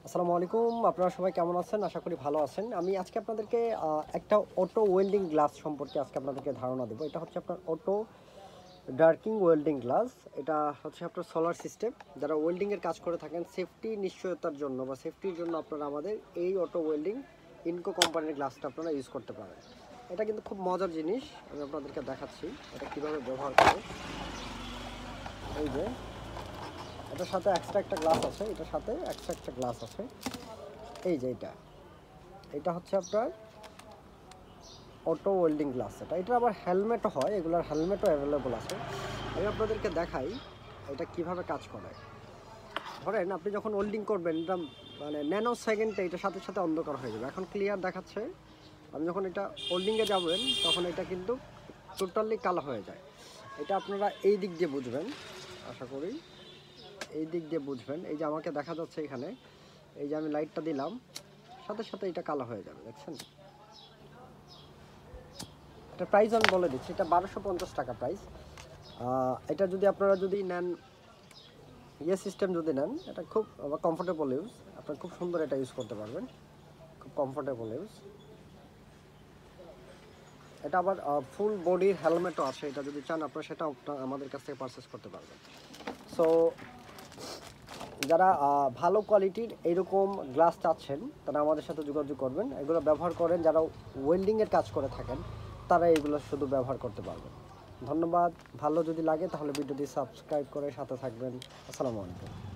আসসালামু আলাইকুম। আপনারা সবাই কেমন আছেন? আশা করি ভালো আছেন। আমি আজকে আপনাদেরকে একটা অটো ওয়েল্ডিং গ্লাস সম্পর্কে আজকে আপনাদেরকে ধারণা দেব। এটা হচ্ছে আপনার অটো ডার্কিং ওয়েল্ডিং গ্লাস। এটা হচ্ছে আপনার সোলার সিস্টেম। যারা ওয়েল্ডিং এর কাজ করে থাকেন সেফটি নিশ্চয়তার জন্য বা সেফটির জন্য আপনারা আমাদের এই অটো ওয়েল্ডিং ইনকো কোম্পানির গ্লাসটা আপনারা ইউজ করতে পারেন। এটা কিন্তু খুব মজার জিনিস। আমি আপনাদেরকে দেখাচ্ছি এটা কিভাবে ব্যবহার করে। এই যে এটার সাথে এক্সট্রা একটা গ্লাস আছে, এটার সাথে এক্সট্রা একটা গ্লাস আছে। এই যে এটা হচ্ছে আপনার অটো ওয়েল্ডিং গ্লাস। এটা আবার হেলমেটও হয়, এগুলোর হেলমেটও অ্যাভেলেবল আছে। আমি আপনাদেরকে দেখাই এটা কিভাবে কাজ করে। ধরেন আপনি যখন ওয়েল্ডিং করবেন এটা মানে ন্যানো সেকেন্ডে এটার সাথে সাথে অন্ধকার হয়ে যাবে। এখন ক্লিয়ার দেখাচ্ছে। আপনি যখন এটা ওয়েল্ডিংয়ে যাবেন তখন এটা কিন্তু টোটালি কালো হয়ে যায়। এটা আপনারা এই দিক দিয়ে বুঝবেন, আশা করি এই দিক দিয়ে বুঝবেন। এই যে আমাকে দেখা যাচ্ছে এখানে, এই যে আমি লাইটটা দিলাম সাথে সাথে এটা কালো হয়ে যাবে, দেখছেন? এটা প্রাইস আমি বলে দিচ্ছি, এটা 1250 টাকা প্রাইস। এটা যদি আপনারা নেন সিস্টেম যদি নেন, এটা খুব কমফোর্টেবল ইউজ, আপনারা খুব সুন্দর এটা ইউজ করতে পারবেন, খুব কমফোর্টেবল ইউজ। এটা আবার ফুল বডির হেলমেটও আছে, এটা যদি চান আপনারা সেটা আমাদের কাছ থেকে পারচেস করতে পারবেন। সো যারা ভালো কোয়ালিটির এইরকম গ্লাস চাচ্ছেন তারা আমাদের সাথে যোগাযোগ করবেন। এগুলো ব্যবহার করেন যারা ওয়েল্ডিংয়ের কাজ করে থাকেন তারা এগুলো শুধু ব্যবহার করতে পারবেন। ধন্যবাদ। ভালো যদি লাগে তাহলে ভিডিওটি সাবস্ক্রাইব করে সাথে থাকবেন। আসসালামু আলাইকুম।